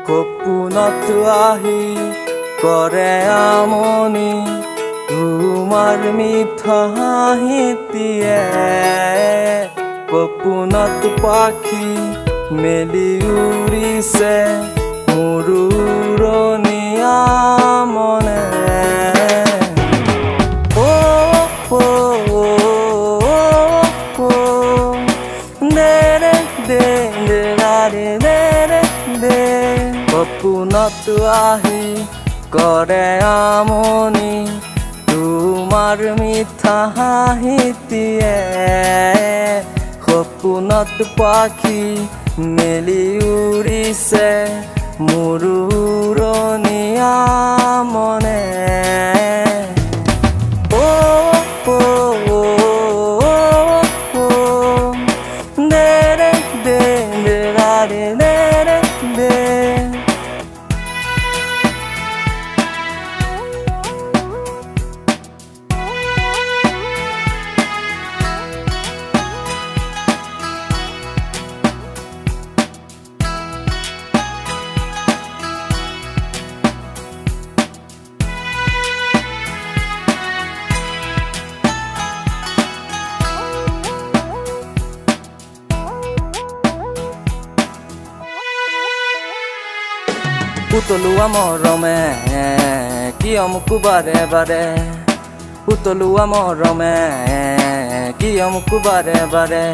সপোনত আহি কৰে আমনি তোমাৰ মিঠা হাঁহিটিয়ে সপোনত পাখি মেলি উৰিছে মোৰ উৰণীয়া মনে সপোনত আহি কৰে আমনি তোমাৰ মিঠা হাঁহিটিয়ে সপোনত পাখি মেলি উৰিছে মোৰ উৰণীয়া মনে উতলোৱা মৰমে কিয় মোক বাৰে বাৰে উতলোৱা মৰমে কিয় মোক বাৰে বাৰে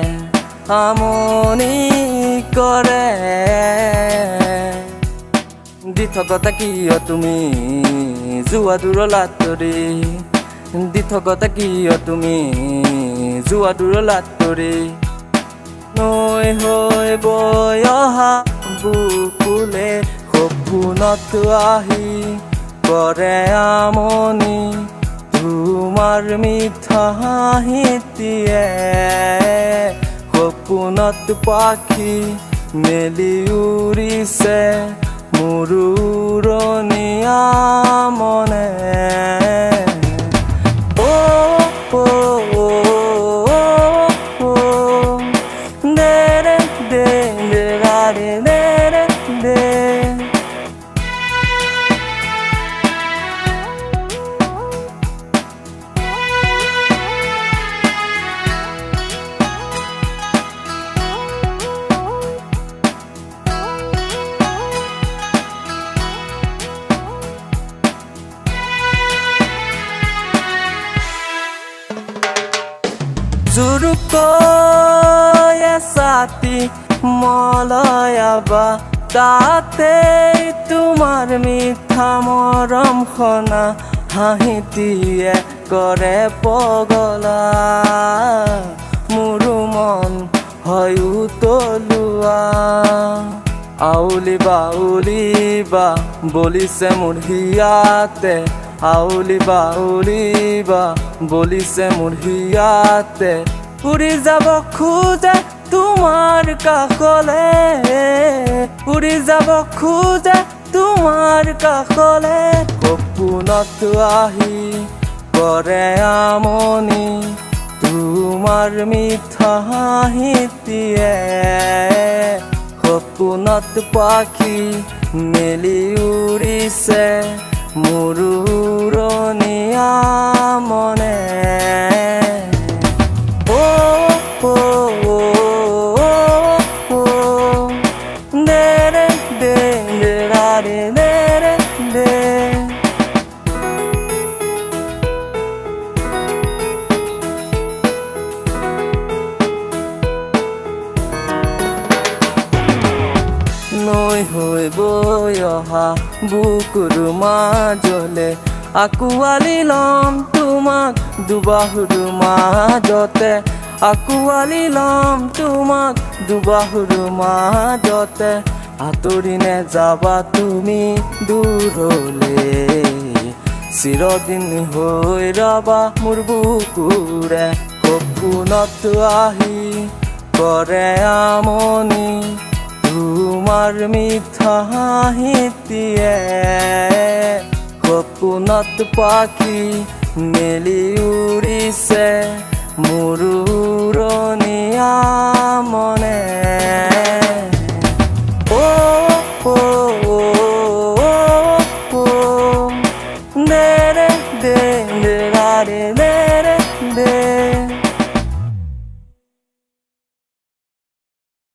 আমনি কৰে দি থকতা কিয় তুমি যোৱা দূৰলৈ আঁতৰি দি থকতা কিয় তুমি যোৱা দূৰলৈ আঁতৰি নৈ হৈ বৈ অহা বুকুলে সপোনত আহি কৰে আমনি তোমাৰ মিঠা হাঁহিটিয়ে সপোনত পাখি মেলি উৰিছে মোৰ উৰণীয়া মনে জোৰকৈ ছাতি মলয়াবা তাতে তোমাৰ মিঠা মৰম খনা হাঁহিটিয়ে কৰে পগলা মোৰ মন হয় উতলোৱা আউলিবা উলিবা বলিছে মোৰ হিয়াতে আউলিবা উলিবা বলিছে মোৰ হিয়াতে উৰি যাব খোজে তোমাৰ কাষলে উৰি যাব খোজে তোমাৰ কাষলে সপোনত আহি কৰে আমনি তোমাৰ মিঠা হাঁহিটিয়ে সপোনত পাখি মেলি উৰিছে মোৰ উৰণীয়া মনে নৈ হৈ বৈ অহা বুকুৰ মাজলে আঁকোৱালি ল'ম তোমাক দুবাহুৰ মাজতে আঁকোৱালি ল'ম তোমাক দুবাহুৰ মাজতে আঁতৰি নেযাবা তুমি দূৰলে চিৰদিন হৈ ৰবা মোৰ বুকুৰে সপোনত আহি কৰে আমনি তোমাৰ মিঠা হাঁহিটিয়ে সপোনত পাখি মেলি উৰিছে মোৰ উৰণীয়া মনে তাৰে